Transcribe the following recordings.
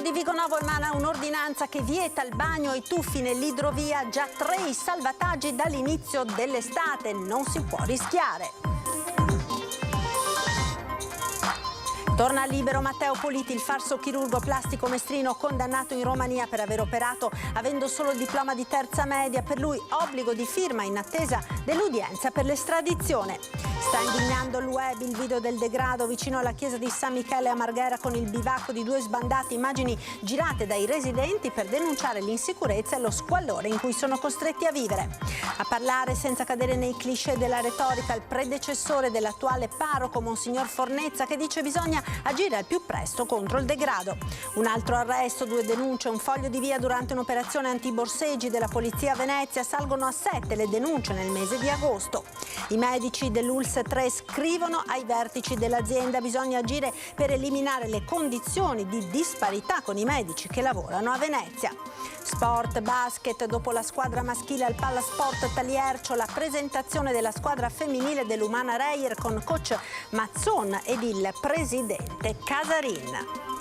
di Vigonovo emana un'ordinanza che vieta il bagno ai tuffi nell'idrovia, già 3 i salvataggi dall'inizio dell'estate, non si può rischiare. Torna libero Matteo Politi, il falso chirurgo plastico mestrino condannato in Romania per aver operato avendo solo il diploma di terza media. Per lui obbligo di firma in attesa dell'udienza per l'estradizione. Sta indignando il web il video del degrado vicino alla chiesa di San Michele a Marghera con il bivacco di 2 sbandati, immagini girate dai residenti per denunciare l'insicurezza e lo squallore in cui sono costretti a vivere. A parlare senza cadere nei cliché della retorica il predecessore dell'attuale parroco Monsignor Fornezza, che dice bisogna agire al più presto contro il degrado. Un altro arresto, 2 denunce, un foglio di via durante un'operazione antiborseggi della polizia a Venezia. Salgono a 7 le denunce nel mese di agosto. I medici dell'ULSS 3 scrivono ai vertici dell'azienda: bisogna agire per eliminare le condizioni di disparità con i medici che lavorano a Venezia. Sport, basket, dopo la squadra maschile al Pallasport Taliercio, la presentazione della squadra femminile dell'Umana Reyer con coach Mazzon ed il presidente Casarin.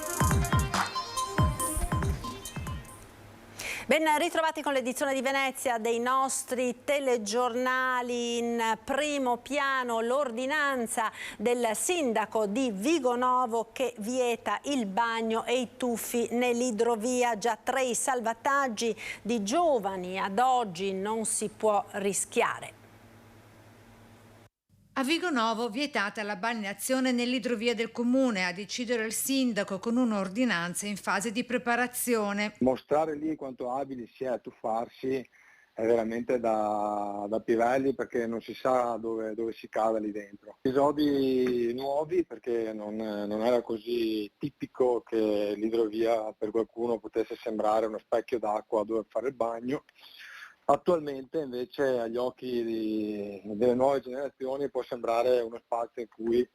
Ben ritrovati con l'edizione di Venezia dei nostri telegiornali. In primo piano l'ordinanza del sindaco di Vigonovo che vieta il bagno e i tuffi nell'idrovia. Già 3 i salvataggi di giovani, ad oggi non si può rischiare. A Vigonovo vietata la balneazione nell'idrovia del comune, a decidere il sindaco con un'ordinanza in fase di preparazione. Mostrare lì quanto abili si è a tuffarsi è veramente da pivelli, perché non si sa dove si cade lì dentro. Episodi nuovi, perché non era così tipico che l'idrovia per qualcuno potesse sembrare uno specchio d'acqua dove fare il bagno. Attualmente invece agli occhi delle nuove generazioni può sembrare uno spazio in cui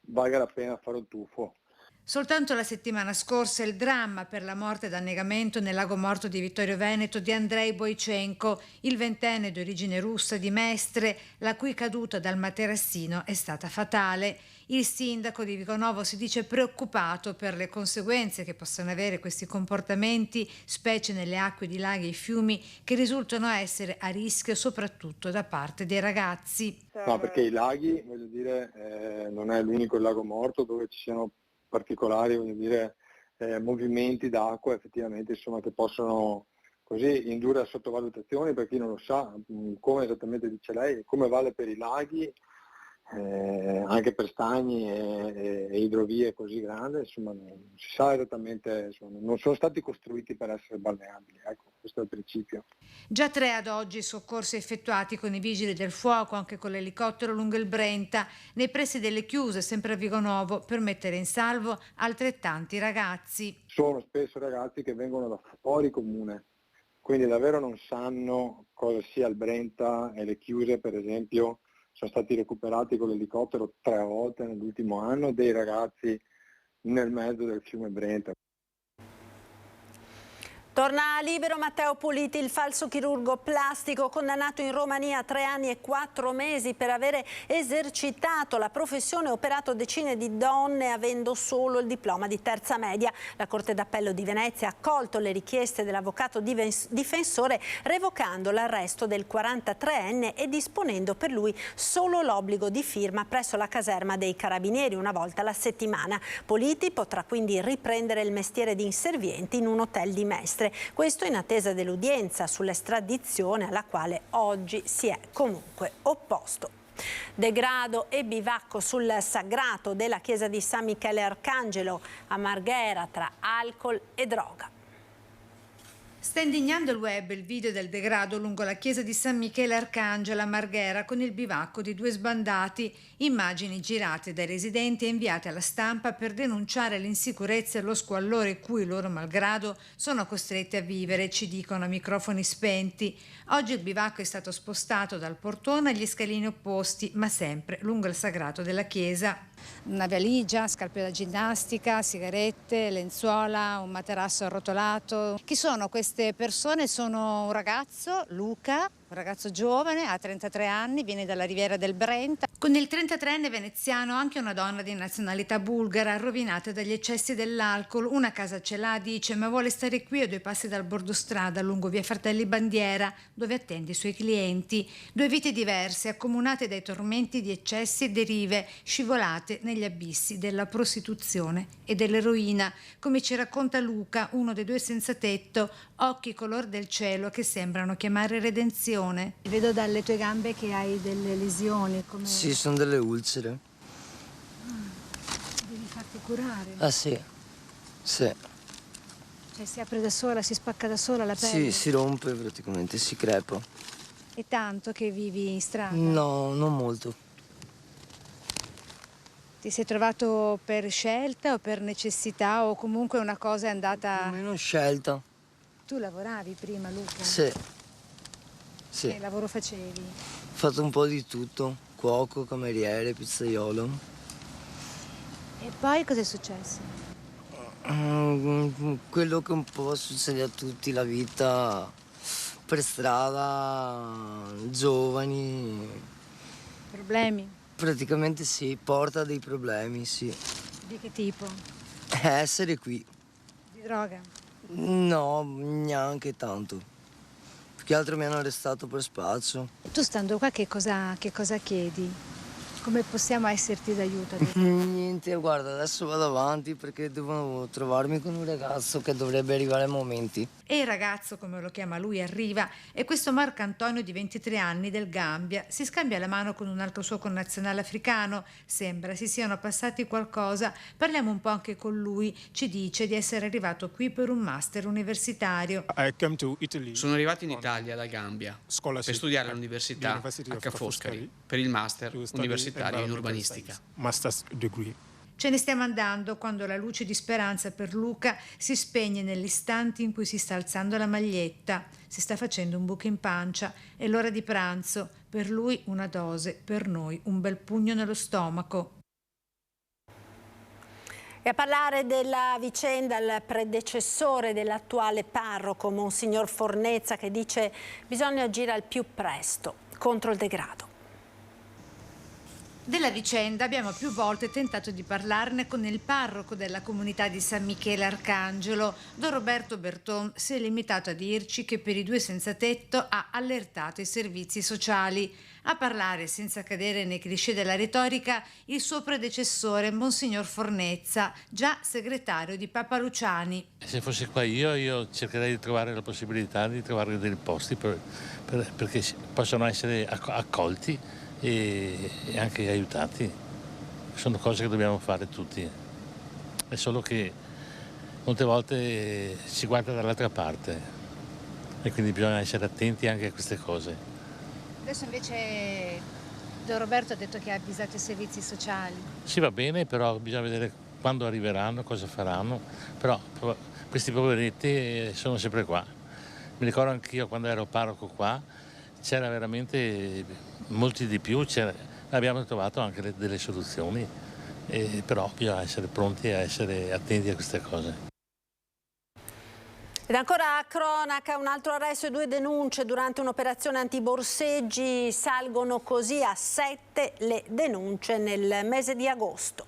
valga la pena fare un tuffo. Soltanto la settimana scorsa il dramma per la morte ed annegamento nel lago morto di Vittorio Veneto di Andrei Boichenko, il 20enne di origine russa di Mestre, la cui caduta dal materassino è stata fatale. Il sindaco di Vigonovo si dice preoccupato per le conseguenze che possono avere questi comportamenti, specie nelle acque di laghi e fiumi, che risultano essere a rischio soprattutto da parte dei ragazzi. No, perché i laghi, voglio dire, non è l'unico lago morto dove ci siano particolari, voglio dire, movimenti d'acqua effettivamente, insomma, che possono così indurre a sottovalutazioni. Per chi non lo sa, come esattamente dice lei, come vale per i laghi, anche per stagni e idrovie così grandi, insomma non si sa esattamente, insomma, non sono stati costruiti per essere balneabili, ecco, questo è il principio. Già 3 ad oggi soccorsi effettuati con i vigili del fuoco, anche con l'elicottero lungo il Brenta, nei pressi delle chiuse, sempre a Vigonovo, per mettere in salvo altrettanti ragazzi. Sono spesso ragazzi che vengono da fuori comune, quindi davvero non sanno cosa sia il Brenta e le chiuse, per esempio. Sono stati recuperati con l'elicottero 3 volte nell'ultimo anno dei ragazzi nel mezzo del fiume Brenta. Torna libero Matteo Politi, il falso chirurgo plastico condannato in Romania a 3 anni e 4 mesi per avere esercitato la professione e operato decine di donne avendo solo il diploma di terza media. La Corte d'Appello di Venezia ha accolto le richieste dell'avvocato difensore, revocando l'arresto del 43enne e disponendo per lui solo l'obbligo di firma presso la caserma dei Carabinieri una volta alla settimana. Politi potrà quindi riprendere il mestiere di inservienti in un hotel di Mestre. Questo in attesa dell'udienza sull'estradizione alla quale oggi si è comunque opposto. Degrado e bivacco sul sagrato della chiesa di San Michele Arcangelo a Marghera tra alcol e droga. Sta indignando il web il video del degrado lungo la chiesa di San Michele Arcangelo a Marghera con il bivacco di 2 sbandati, immagini girate dai residenti e inviate alla stampa per denunciare l'insicurezza e lo squallore cui loro malgrado sono costretti a vivere, ci dicono a microfoni spenti. Oggi il bivacco è stato spostato dal portone agli scalini opposti, ma sempre lungo il sagrato della chiesa. Una valigia, scarpe da ginnastica, sigarette, lenzuola, un materasso arrotolato. Chi sono queste persone? Sono un ragazzo, Luca, un ragazzo giovane, ha 33 anni, viene dalla Riviera del Brenta. Con il 33enne veneziano anche una donna di nazionalità bulgara, rovinata dagli eccessi dell'alcol. Una casa ce l'ha, dice, ma vuole stare qui a 2 passi dal bordostrada, lungo via Fratelli Bandiera, dove attende i suoi clienti. 2 vite diverse, accomunate dai tormenti di eccessi e derive, scivolate negli abissi della prostituzione e dell'eroina. Come ci racconta Luca, uno dei 2 senza tetto, occhi color del cielo che sembrano chiamare redenzione. Vedo dalle tue gambe che hai delle lesioni. Come... Sì, sono delle ulcere. Devi farti curare. Ah sì, sì. Cioè si apre da sola, si spacca da sola la pelle? Sì, si rompe praticamente, si crepa. È tanto che vivi in strada? No, non molto. Ti sei trovato per scelta o per necessità o comunque una cosa è andata... Meno scelta. Tu lavoravi prima, Luca? Sì. Sì. Che lavoro facevi? Ho fatto un po' di tutto. Cuoco, cameriere, pizzaiolo. E poi cosa è successo? Quello che un po' succede a tutti, la vita per strada, giovani. Problemi? Praticamente sì, porta dei problemi, sì. Di che tipo? Essere qui. Di droga? No, neanche tanto. Più che altro mi hanno arrestato per spaccio. Tu stando qua che cosa chiedi? Come possiamo esserti d'aiuto? Niente, guarda, adesso vado avanti perché devo trovarmi con un ragazzo che dovrebbe arrivare a momenti. E il ragazzo, come lo chiama lui, arriva, e questo Marco Antonio di 23 anni del Gambia si scambia la mano con un altro suo connazionale africano. Sembra si siano passati qualcosa. Parliamo un po' anche con lui. Ci dice di essere arrivato qui per un master universitario. Sono arrivato in Italia dal Gambia per studiare all'università Ca' Foscari per il master universitario in urbanistica. Ce ne stiamo andando quando la luce di speranza per Luca si spegne nell'istante in cui si sta alzando la maglietta. Si sta facendo un buco in pancia. È l'ora di pranzo. Per lui una dose, per noi un bel pugno nello stomaco. E a parlare della vicenda il predecessore dell'attuale parroco, Monsignor Fornezza, che dice bisogna agire al più presto contro il degrado. Della vicenda abbiamo più volte tentato di parlarne con il parroco della comunità di San Michele Arcangelo. Don Roberto Berton si è limitato a dirci che per i 2 senza tetto ha allertato i servizi sociali. A parlare, senza cadere nei cliché della retorica, il suo predecessore, Monsignor Fornezza, già segretario di Papa Luciani. Se fossi qua io cercherei di trovare la possibilità di trovare dei posti perché possano essere accolti e anche aiutati. Sono cose che dobbiamo fare tutti. È solo che molte volte si guarda dall'altra parte e quindi bisogna essere attenti anche a queste cose. Adesso invece Don Roberto ha detto che ha avvisato i servizi sociali. Sì, va bene, però bisogna vedere quando arriveranno, cosa faranno. Però questi poveretti sono sempre qua. Mi ricordo anch'io quando ero parroco qua, c'era veramente molti di più, abbiamo trovato anche delle soluzioni, però bisogna essere pronti a essere attenti a queste cose. Ed ancora a cronaca, un altro arresto e 2 denunce durante un'operazione antiborseggi. Salgono così a 7 le denunce nel mese di agosto.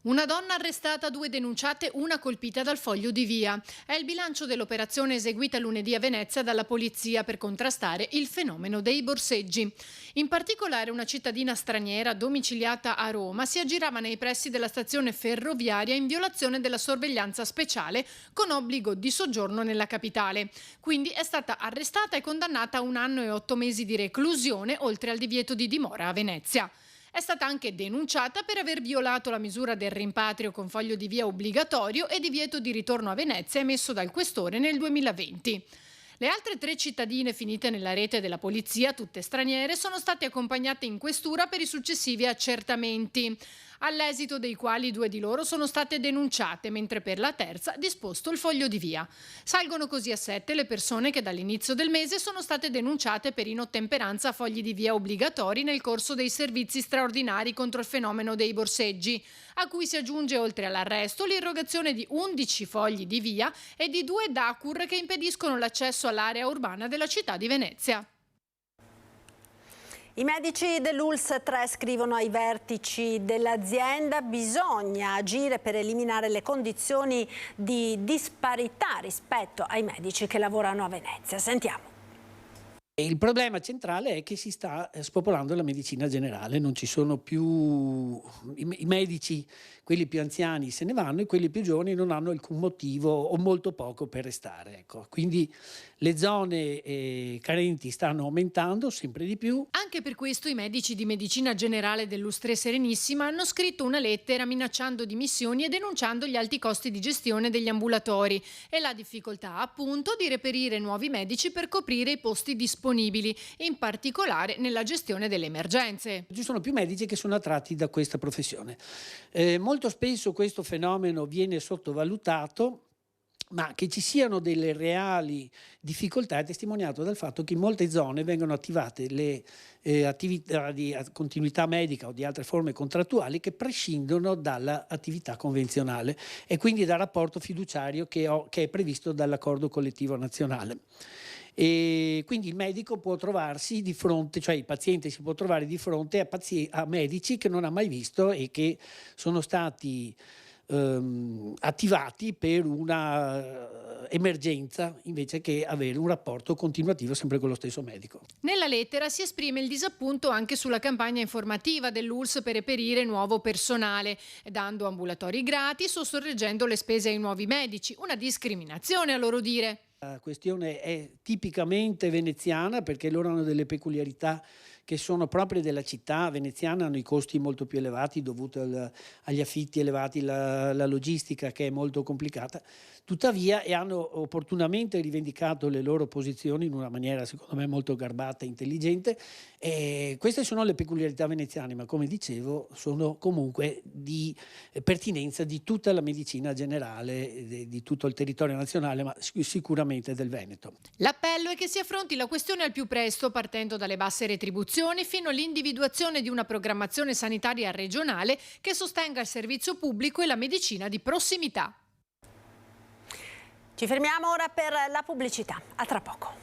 Una donna arrestata, 2 denunciate, una colpita dal foglio di via. È il bilancio dell'operazione eseguita lunedì a Venezia dalla polizia per contrastare il fenomeno dei borseggi. In particolare una cittadina straniera domiciliata a Roma si aggirava nei pressi della stazione ferroviaria in violazione della sorveglianza speciale con obbligo di soggiorno nella capitale. Quindi è stata arrestata e condannata a 1 anno e 8 mesi di reclusione, oltre al divieto di dimora a Venezia. È stata anche denunciata per aver violato la misura del rimpatrio con foglio di via obbligatorio e divieto di ritorno a Venezia emesso dal questore nel 2020. Le altre 3 cittadine finite nella rete della polizia, tutte straniere, sono state accompagnate in questura per i successivi accertamenti. all'esito dei quali 2 di loro sono state denunciate, mentre per la terza disposto il foglio di via. Salgono così a 7 le persone che dall'inizio del mese sono state denunciate per inottemperanza a fogli di via obbligatori nel corso dei servizi straordinari contro il fenomeno dei borseggi, a cui si aggiunge, oltre all'arresto, l'irrogazione di 11 fogli di via e di 2 DACUR che impediscono l'accesso all'area urbana della città di Venezia. I medici dell'ULSS 3 scrivono ai vertici dell'azienda: bisogna agire per eliminare le condizioni di disparità rispetto ai medici che lavorano a Venezia. Sentiamo. Il problema centrale è che si sta spopolando la medicina generale, non ci sono più i medici, quelli più anziani se ne vanno e quelli più giovani non hanno alcun motivo o molto poco per restare. Ecco. Quindi le zone carenti stanno aumentando sempre di più. Anche per questo i medici di medicina generale dell'ULSS 3 Serenissima hanno scritto una lettera minacciando dimissioni e denunciando gli alti costi di gestione degli ambulatori e la difficoltà appunto di reperire nuovi medici per coprire i posti disponibili, in particolare nella gestione delle emergenze. Ci sono più medici che sono attratti da questa professione. Molto spesso questo fenomeno viene sottovalutato, ma che ci siano delle reali difficoltà è testimoniato dal fatto che in molte zone vengono attivate le attività di continuità medica o di altre forme contrattuali che prescindono dall'attività convenzionale e quindi dal rapporto fiduciario che è previsto dall'accordo collettivo nazionale. E quindi il medico può trovarsi di fronte, cioè il paziente si può trovare di fronte a medici che non ha mai visto e che sono stati attivati per una emergenza invece che avere un rapporto continuativo sempre con lo stesso medico. Nella lettera si esprime il disappunto anche sulla campagna informativa dell'ULSS per reperire nuovo personale, dando ambulatori gratis o sorreggendo le spese ai nuovi medici, una discriminazione a loro dire. La questione è tipicamente veneziana perché loro hanno delle peculiarità che sono proprie della città veneziana, hanno i costi molto più elevati dovuti agli affitti elevati, la logistica che è molto complicata, tuttavia e hanno opportunamente rivendicato le loro posizioni in una maniera secondo me molto garbata e intelligente. E queste sono le peculiarità veneziane, ma come dicevo sono comunque di pertinenza di tutta la medicina generale, di tutto il territorio nazionale, ma sicuramente del Veneto. L'appello è che si affronti la questione al più presto, partendo dalle basse retribuzioni fino all'individuazione di una programmazione sanitaria regionale che sostenga il servizio pubblico e la medicina di prossimità. Ci fermiamo ora per la pubblicità. A tra poco.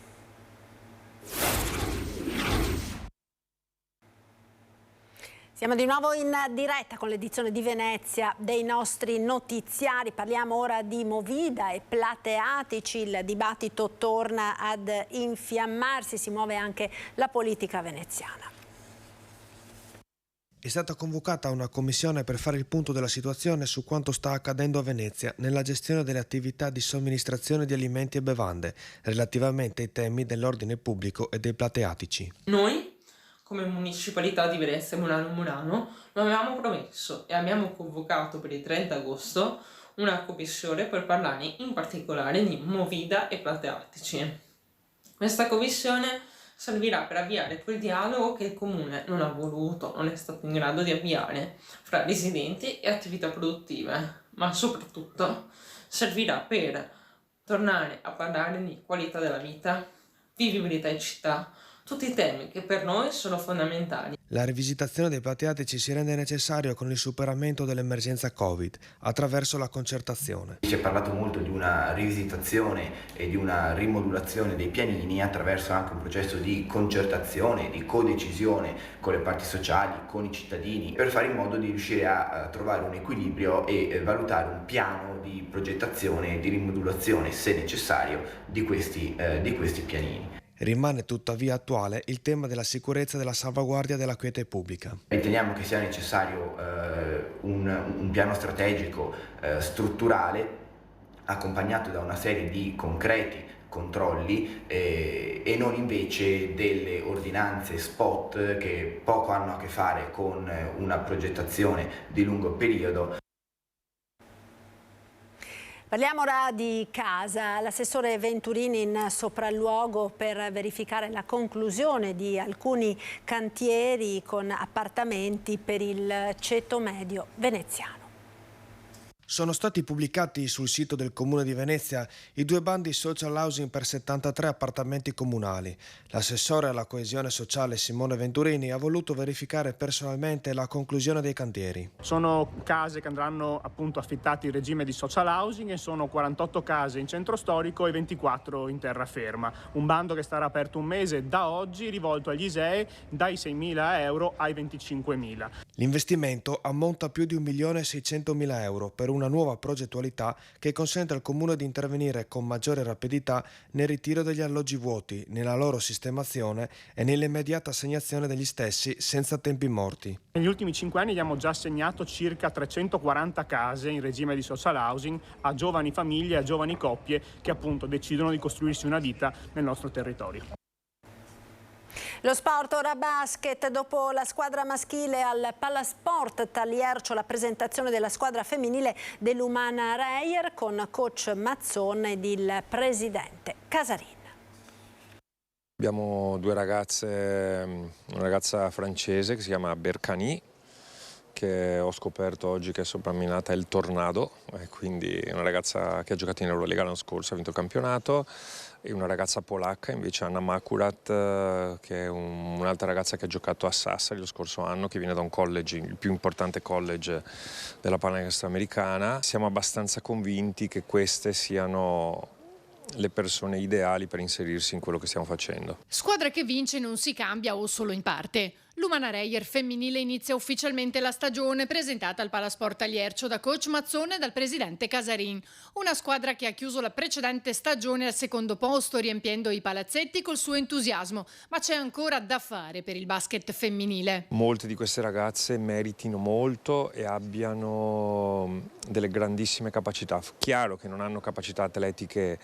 Siamo di nuovo in diretta con l'edizione di Venezia dei nostri notiziari. Parliamo ora di Movida e plateatici. Il dibattito torna ad infiammarsi, si muove anche la politica veneziana. È stata convocata una commissione per fare il punto della situazione su quanto sta accadendo a Venezia nella gestione delle attività di somministrazione di alimenti e bevande relativamente ai temi dell'ordine pubblico e dei plateatici. Noi, come municipalità di Venezia Murano, lo avevamo promesso e abbiamo convocato per il 30 agosto una commissione per parlare in particolare di Movida e plateatici. Questa commissione servirà per avviare quel dialogo che il Comune non ha voluto, non è stato in grado di avviare fra residenti e attività produttive, ma soprattutto servirà per tornare a parlare di qualità della vita, vivibilità in città, tutti i temi che per noi sono fondamentali. La rivisitazione dei plateatici si rende necessario con il superamento dell'emergenza Covid attraverso la concertazione. Si è parlato molto di una rivisitazione e di una rimodulazione dei pianini attraverso anche un processo di concertazione, di codecisione con le parti sociali, con i cittadini, per fare in modo di riuscire a trovare un equilibrio e valutare un piano di progettazione e di rimodulazione, se necessario, di questi pianini. Rimane tuttavia attuale il tema della sicurezza e della salvaguardia della quiete pubblica. Riteniamo che sia necessario un piano strategico strutturale accompagnato da una serie di concreti controlli e non invece delle ordinanze spot che poco hanno a che fare con una progettazione di lungo periodo. Parliamo ora di casa. L'assessore Venturini in sopralluogo per verificare la conclusione di alcuni cantieri con appartamenti per il ceto medio veneziano. Sono stati pubblicati sul sito del Comune di Venezia i 2 bandi social housing per 73 appartamenti comunali. L'assessore alla coesione sociale Simone Venturini ha voluto verificare personalmente la conclusione dei cantieri. Sono case che andranno appunto affittate in regime di social housing e sono 48 case in centro storico e 24 in terraferma. Un bando che starà aperto un mese da oggi, rivolto agli ISEE dai 6.000 euro ai 25.000. L'investimento ammonta a più di 1.600.000 euro per una nuova progettualità che consente al Comune di intervenire con maggiore rapidità nel ritiro degli alloggi vuoti, nella loro sistemazione e nell'immediata assegnazione degli stessi senza tempi morti. Negli ultimi 5 anni abbiamo già assegnato circa 340 case in regime di social housing a giovani famiglie e a giovani coppie che appunto decidono di costruirsi una vita nel nostro territorio. Lo sport, ora basket. Dopo la squadra maschile al Palasport Taliercio, la presentazione della squadra femminile dell'Umana Reyer con coach Mazzone ed il presidente Casarin. Abbiamo 2 ragazze, una ragazza francese che si chiama Bercani, che ho scoperto oggi che è soprannominata il Tornado, quindi una ragazza che ha giocato in Eurolega l'anno scorso, ha vinto il campionato, e una ragazza polacca invece Anna Makurat, che è un'altra ragazza che ha giocato a Sassari lo scorso anno, che viene da un college, il più importante college della pallacanestro americana. Siamo abbastanza convinti che queste siano le persone ideali per inserirsi in quello che stiamo facendo. Squadra che vince non si cambia o solo in parte. L'Umana Reyer femminile inizia ufficialmente la stagione presentata al Palasport Taliercio da coach Mazzone e dal presidente Casarin. Una squadra che ha chiuso la precedente stagione al secondo posto, riempiendo i palazzetti col suo entusiasmo, ma c'è ancora da fare per il basket femminile. Molte di queste ragazze meritino molto e abbiano delle grandissime capacità. Chiaro che non hanno capacità atletiche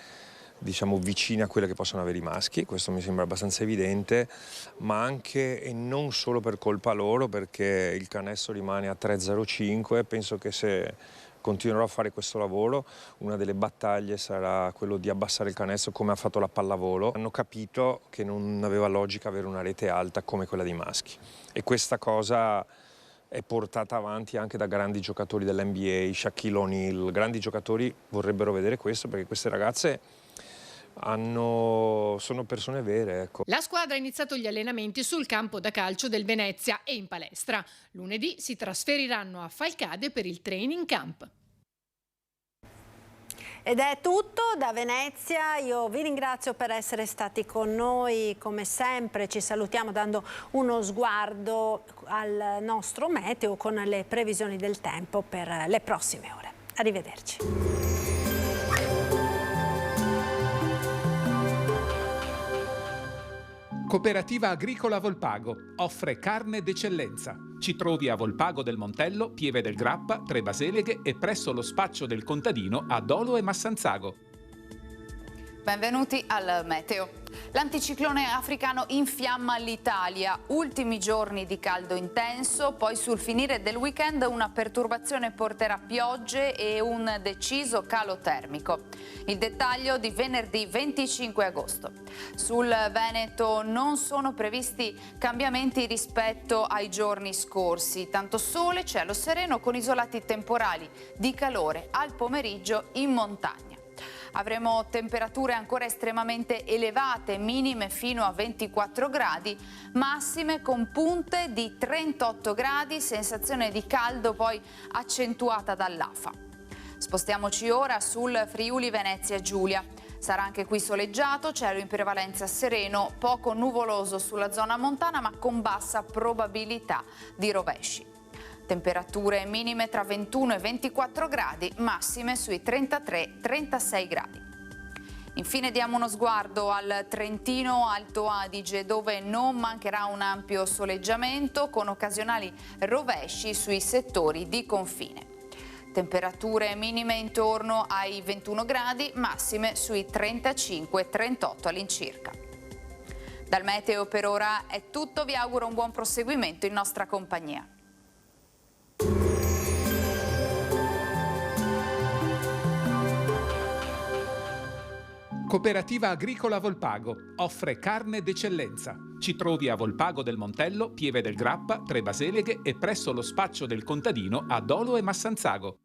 diciamo vicine a quelle che possono avere i maschi, questo mi sembra abbastanza evidente, ma anche e non solo per colpa loro, perché il canestro rimane a 3,05. Penso che se continuerò a fare questo lavoro, una delle battaglie sarà quello di abbassare il canestro come ha fatto la pallavolo. Hanno capito che non aveva logica avere una rete alta come quella dei maschi, e questa cosa è portata avanti anche da grandi giocatori dell'NBA, Shaquille O'Neal. Grandi giocatori vorrebbero vedere questo, perché queste ragazze sono persone vere, ecco. La squadra ha iniziato gli allenamenti sul campo da calcio del Venezia e in palestra. Lunedì si trasferiranno a Falcade per il training camp. Ed è tutto da Venezia, io vi ringrazio per essere stati con noi, come sempre ci salutiamo dando uno sguardo al nostro meteo con le previsioni del tempo per le prossime ore. Arrivederci. Cooperativa Agricola Volpago offre carne d'eccellenza. Ci trovi a Volpago del Montello, Pieve del Grappa, Tre Baseleghe e presso lo spaccio del contadino a Dolo e Massanzago. Benvenuti al meteo. L'anticiclone africano infiamma l'Italia, ultimi giorni di caldo intenso, poi sul finire del weekend una perturbazione porterà piogge e un deciso calo termico. Il dettaglio di venerdì 25 agosto. Sul Veneto non sono previsti cambiamenti rispetto ai giorni scorsi, tanto sole, cielo sereno con isolati temporali di calore al pomeriggio in montagna. Avremo temperature ancora estremamente elevate, minime fino a 24 gradi, massime con punte di 38 gradi, sensazione di caldo poi accentuata dall'afa. Spostiamoci ora sul Friuli Venezia Giulia. Sarà anche qui soleggiato, cielo in prevalenza sereno, poco nuvoloso sulla zona montana ma con bassa probabilità di rovesci. Temperature minime tra 21 e 24 gradi, massime sui 33-36 gradi. Infine diamo uno sguardo al Trentino Alto Adige, dove non mancherà un ampio soleggiamento con occasionali rovesci sui settori di confine. Temperature minime intorno ai 21 gradi, massime sui 35-38 all'incirca. Dal meteo per ora è tutto, vi auguro un buon proseguimento in nostra compagnia. Cooperativa Agricola Volpago offre carne d'eccellenza. Ci trovi a Volpago del Montello, Pieve del Grappa, Tre Baseleghe e presso lo spaccio del contadino a Dolo e Massanzago.